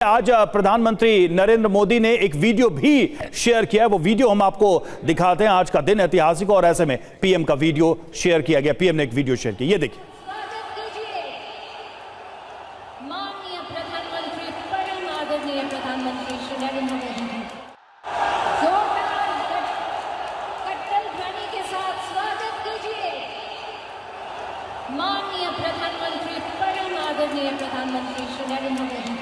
आज प्रधानमंत्री नरेंद्र मोदी ने एक वीडियो भी शेयर किया है। वो वीडियो हम आपको दिखाते हैं। आज का दिन ऐतिहासिक और ऐसे में पीएम का वीडियो शेयर किया गया। पीएम ने एक वीडियो शेयर किया, ये देखिए। माननीय प्रधानमंत्री, परम आदरणीय प्रधानमंत्री श्री नरेंद्र मोदी जी, कट्टल ध्वनि के साथ स्वागत कीजिए। माननीय प्रधानमंत्री, परम आदरणीय प्रधानमंत्री श्री नरेंद्र मोदी जी।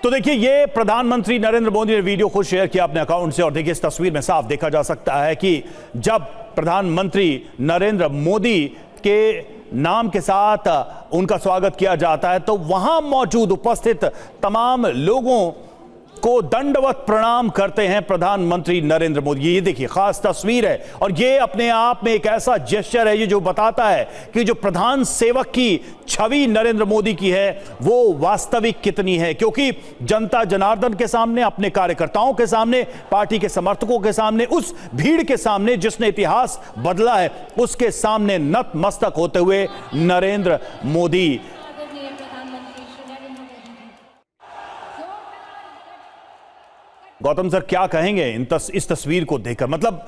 तो देखिए, ये प्रधानमंत्री नरेंद्र मोदी ने वीडियो खुद शेयर किया अपने अकाउंट से और देखिए इस तस्वीर में साफ देखा जा सकता है कि जब प्रधानमंत्री नरेंद्र मोदी के नाम के साथ उनका स्वागत किया जाता है तो वहां मौजूद उपस्थित तमाम लोगों को दंडवत प्रणाम करते हैं प्रधानमंत्री नरेंद्र मोदी। ये देखिए खास तस्वीर है और ये अपने आप में एक ऐसा जेस्चर है ये जो बताता है कि जो प्रधान सेवक की छवि नरेंद्र मोदी की है वो वास्तविक कितनी है, क्योंकि जनता जनार्दन के सामने, अपने कार्यकर्ताओं के सामने, पार्टी के समर्थकों के सामने, उस भीड़ के सामने जिसने इतिहास बदला है, उसके सामने नतमस्तक होते हुए नरेंद्र मोदी। गौतम सर, क्या कहेंगे इस तस्वीर को देखकर? मतलब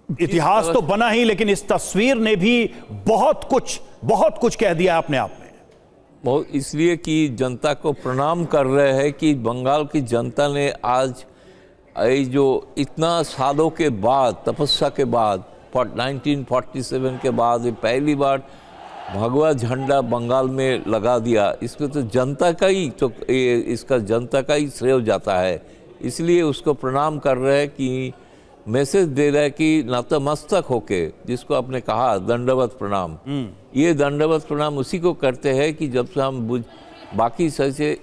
इतिहास तो बना ही, लेकिन इस तस्वीर ने भी बहुत कुछ कह दिया अपने आप में। बहुत इसलिए कि जनता को प्रणाम कर रहे हैं कि बंगाल की जनता ने आज जो इतना सालों के बाद, तपस्या के बाद, 1947 के बाद पहली बार भगवा झंडा बंगाल में लगा दिया। इसको तो जनता का ही इसका जनता का ही श्रेय जाता है, इसलिए उसको प्रणाम कर रहे हैं कि मैसेज दे रहा है कि नतमस्तक होके, जिसको आपने कहा दंडवत प्रणाम, ये दंडवत प्रणाम उसी को करते हैं कि जब से हम बाकी से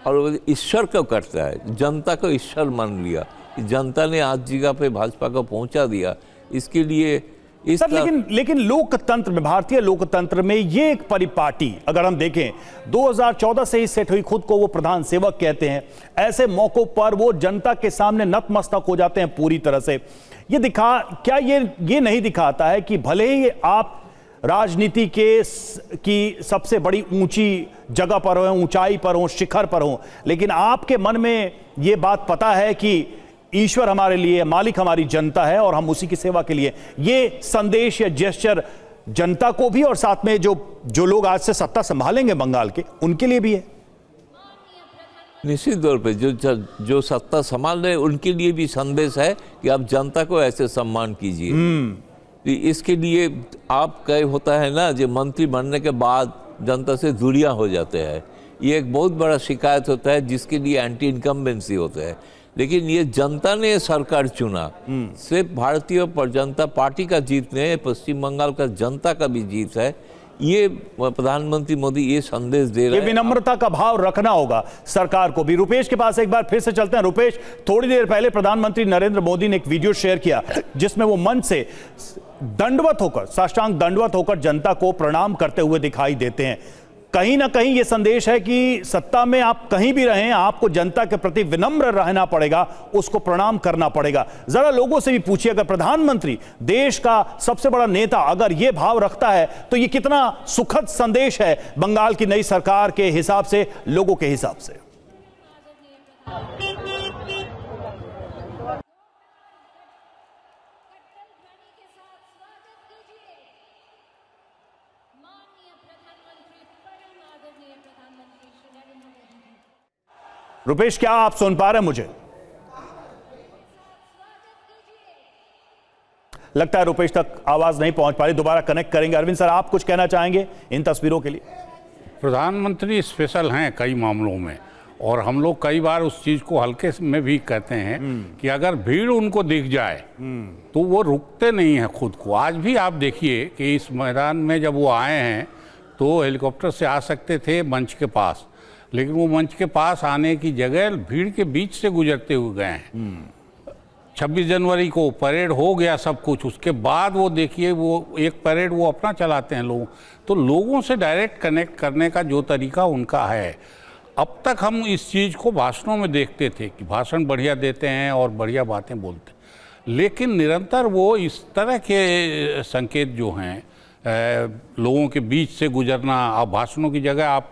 और ईश्वर को करता है, जनता को ईश्वर मान लिया कि जनता ने आज जगह पे भाजपा को पहुंचा दिया। इसके लिए लेकिन लोकतंत्र में, भारतीय लोकतंत्र में ये एक परिपाटी अगर हम देखें 2014 से ही सेट हुई, खुद को वो प्रधान सेवक कहते हैं, ऐसे मौकों पर वो जनता के सामने नतमस्तक हो जाते हैं पूरी तरह से। ये नहीं दिखाता है कि भले ही आप राजनीति की सबसे बड़ी ऊंची जगह पर हो, ऊंचाई पर हो, शिखर पर हो, लेकिन आपके मन में ये बात पता है कि ईश्वर हमारे लिए, मालिक हमारी जनता है और हम उसी की सेवा के लिए। ये संदेश या जेस्चर जनता को भी और साथ में जो लोग आज से सत्ता संभालेंगे बंगाल के, उनके लिए भी है। निश्चित तौर पे जो सत्ता संभाल रहे उनके लिए भी संदेश है कि आप जनता को ऐसे सम्मान कीजिए। इसके लिए आप कई होता है ना, जो मंत्री बनने के बाद जनता से दूरियां हो जाते हैं, ये एक बहुत बड़ा शिकायत होता है जिसके लिए एंटी इनकम्बेंसी होता है। लेकिन ये जनता ने सरकार चुना, सिर्फ भारतीय जनता पार्टी का जीत नहीं है, पश्चिम बंगाल का जनता का भी जीत है। ये प्रधानमंत्री मोदी ये संदेश दे रहे हैं। विनम्रता का भाव रखना होगा सरकार को भी। रुपेश के पास एक बार फिर से चलते हैं। रुपेश, थोड़ी देर पहले प्रधानमंत्री नरेंद्र मोदी ने एक वीडियो शेयर किया जिसमें वो मंच से दंडवत होकर, साष्टांग दंडवत होकर जनता को प्रणाम करते हुए दिखाई देते हैं। कहीं ना कहीं ये संदेश है कि सत्ता में आप कहीं भी रहें, आपको जनता के प्रति विनम्र रहना पड़ेगा, उसको प्रणाम करना पड़ेगा। जरा लोगों से भी पूछिए, अगर प्रधानमंत्री, देश का सबसे बड़ा नेता अगर ये भाव रखता है तो ये कितना सुखद संदेश है बंगाल की नई सरकार के हिसाब से, लोगों के हिसाब से। रुपेश, क्या आप सुन पा रहे हैं मुझे? लगता है रुपेश तक आवाज नहीं पहुंच पा रही, दोबारा कनेक्ट करेंगे। अरविंद सर, आप कुछ कहना चाहेंगे इन तस्वीरों के लिए? प्रधानमंत्री स्पेशल हैं कई मामलों में और हम लोग कई बार उस चीज को हल्के में भी कहते हैं कि अगर भीड़ उनको दिख जाए तो वो रुकते नहीं हैं खुद को। आज भी आप देखिए कि इस मैदान में जब वो आए हैं तो हेलीकॉप्टर से आ सकते थे मंच के पास, लेकिन वो मंच के पास आने की जगह भीड़ के बीच से गुजरते हुए गए हैं। 26 जनवरी को परेड हो गया सब कुछ, उसके बाद वो देखिए वो एक परेड वो अपना चलाते हैं लोग, तो लोगों से डायरेक्ट कनेक्ट करने का जो तरीका उनका है। अब तक हम इस चीज़ को भाषणों में देखते थे कि भाषण बढ़िया देते हैं और बढ़िया बातें बोलते हैं, लेकिन निरंतर वो इस तरह के संकेत जो हैं लोगों के बीच से गुजरना, अब भाषणों की जगह आप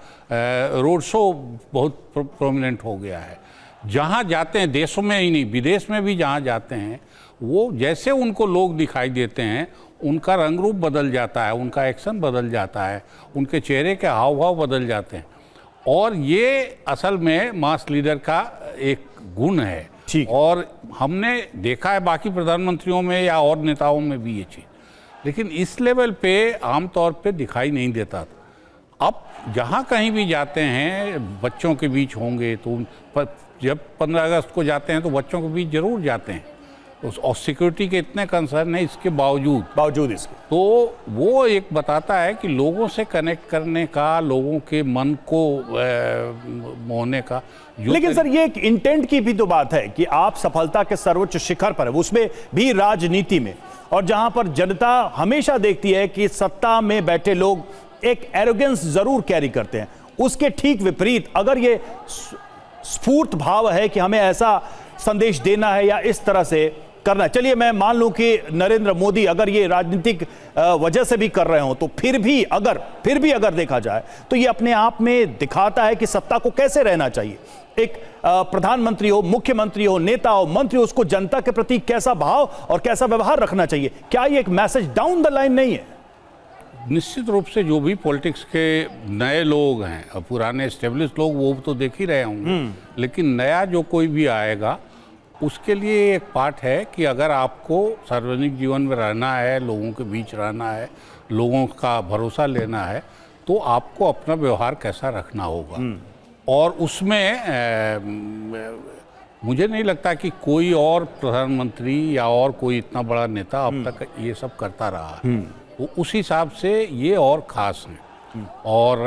रोड शो बहुत प्रोमिनेंट हो गया है। जहाँ जाते हैं, देशों में ही नहीं विदेश में भी जहाँ जाते हैं, वो जैसे उनको लोग दिखाई देते हैं उनका रंग रूप बदल जाता है, उनका एक्शन बदल जाता है, उनके चेहरे के हाव भाव बदल जाते हैं। और ये असल में मास लीडर का एक गुण है। ठीक। और हमने देखा है बाकी प्रधानमंत्रियों में या और नेताओं में भी ये चीज़, लेकिन इस लेवल पे आमतौर पे दिखाई नहीं देता था। अब जहाँ कहीं भी जाते हैं, बच्चों के बीच होंगे तो जब 15 अगस्त को जाते हैं तो बच्चों के बीच जरूर जाते हैं, और सिक्योरिटी के इतने कंसर्न है इसके बावजूद इसके, तो वो एक बताता है कि लोगों से कनेक्ट करने का, लोगों के मन को मोहने का लेकिन सर ये एक इंटेंट की भी तो बात है कि आप सफलता के सर्वोच्च शिखर पर है, उसमें भी राजनीति में, और जहां पर जनता हमेशा देखती है कि सत्ता में बैठे लोग एक एरोगेंस जरूर कैरी करते हैं, उसके ठीक विपरीत अगर ये स्फूर्त भाव है कि हमें ऐसा संदेश देना है या इस तरह से करना है। चलिए मैं मान लूं कि नरेंद्र मोदी अगर ये राजनीतिक वजह से भी कर रहे हो, तो फिर भी अगर देखा जाए तो ये अपने आप में दिखाता है कि सत्ता को कैसे रहना चाहिए। एक प्रधानमंत्री हो, मुख्यमंत्री हो, नेता हो, मंत्री हो, उसको जनता के प्रति कैसा भाव और कैसा व्यवहार रखना चाहिए। क्या ये एक मैसेज डाउन द लाइन नहीं है? निश्चित रूप से जो भी पॉलिटिक्स के नए लोग हैं, पुराने एस्टेब्लिश लोग वो तो देख ही रहे होंगे, लेकिन नया जो कोई भी आएगा उसके लिए एक पार्ट है कि अगर आपको सार्वजनिक जीवन में रहना है, लोगों के बीच रहना है, लोगों का भरोसा लेना है, तो आपको अपना व्यवहार कैसा रखना होगा। और उसमें मुझे नहीं लगता कि कोई और प्रधानमंत्री या और कोई इतना बड़ा नेता अब तक ये सब करता रहा है। तो उस हिसाब से ये और ख़ास हैं। और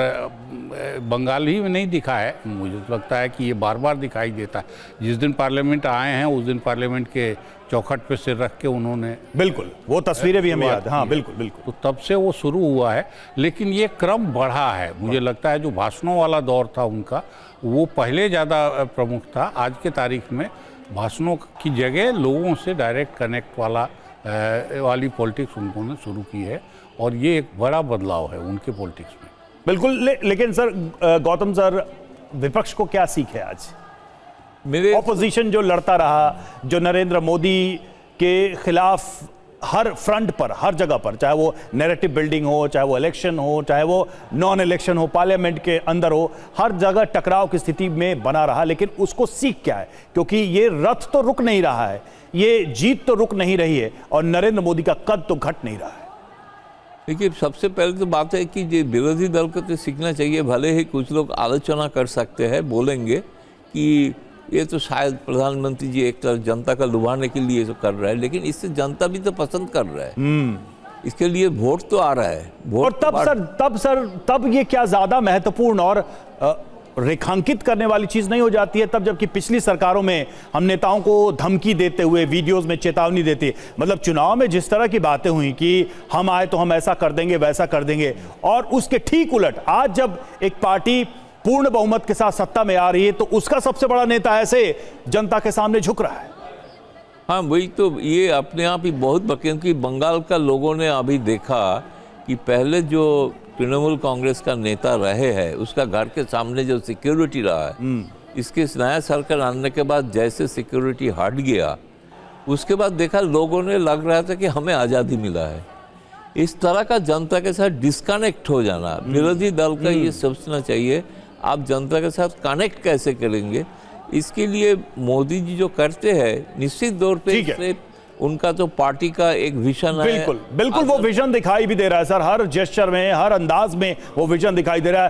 बंगाल ही में नहीं दिखा है, मुझे तो लगता है कि ये बार बार दिखाई देता है। जिस दिन पार्लियामेंट आए हैं उस दिन पार्लियामेंट के चौखट पे सिर रख के उन्होंने, बिल्कुल वो तस्वीरें भी हमें याद है। हाँ बिल्कुल। तो तब से वो शुरू हुआ है, लेकिन ये क्रम बढ़ा है। मुझे लगता है जो भाषणों वाला दौर था उनका, वो पहले ज़्यादा प्रमुख था। आज के तारीख में भाषणों की जगह लोगों से डायरेक्ट कनेक्ट वाली पॉलिटिक्स उन्होंने शुरू की है, और ये एक बड़ा बदलाव है उनके पॉलिटिक्स में। बिल्कुल। लेकिन सर गौतम सर, विपक्ष को क्या सीख है आज? मेरे ऑपोजिशन जो लड़ता रहा, जो नरेंद्र मोदी के खिलाफ हर फ्रंट पर, हर जगह पर, चाहे वो नैरेटिव बिल्डिंग हो, चाहे वो इलेक्शन हो, चाहे वो नॉन इलेक्शन हो, पार्लियामेंट के अंदर हो, हर जगह टकराव की स्थिति में बना रहा, लेकिन उसको सीख क्या है? क्योंकि ये रथ तो रुक नहीं रहा है, ये जीत तो रुक नहीं रही है, और नरेंद्र मोदी का कद तो घट नहीं रहा है। देखिए, सबसे पहले तो बात है कि ये विरोधी दल को तो सीखना चाहिए। भले ही कुछ लोग आलोचना कर सकते हैं, बोलेंगे कि ये तो शायद प्रधानमंत्री जी एक तरह जनता का लुभाने के लिए तो कर रहा है, लेकिन इससे जनता भी तो पसंद कर रहा है, इसके लिए वोट तो आ रहा है। और तब ये क्या ज्यादा महत्वपूर्ण और रेखांकित करने वाली चीज नहीं हो जाती है तब, जबकि पिछली सरकारों में हम नेताओं को धमकी देते हुए, वीडियोस में चेतावनी देते, मतलब चुनाव में जिस तरह की बातें हुई कि हम आए तो हम ऐसा कर देंगे, वैसा कर देंगे, और उसके ठीक उलट आज जब एक पार्टी पूर्ण बहुमत के साथ सत्ता में आ रही है तो उसका सबसे बड़ा नेता ऐसे जनता के सामने झुक रहा है। हाँ, वही तो, ये अपने आप ही बहुत क्योंकि बंगाल का लोगों ने अभी देखा कि पहले जो तृणमूल कांग्रेस का नेता रहे हैं, उसका घर के सामने जो सिक्योरिटी रहा है, इसके नया सरकार आने के बाद जैसे सिक्योरिटी हट गया, उसके बाद देखा लोगों ने लग रहा था कि हमें आज़ादी मिला है। इस तरह का जनता के साथ डिस्कनेक्ट हो जाना, विरोधी दल का ये सोचना चाहिए आप जनता के साथ कनेक्ट कैसे करेंगे। इसके लिए मोदी जी जो करते हैं, निश्चित तौर पे उनका तो पार्टी का एक विजन है। बिल्कुल वो विजन दिखाई भी दे रहा है सर, हर जेस्चर में, हर अंदाज में वो विजन दिखाई दे रहा है।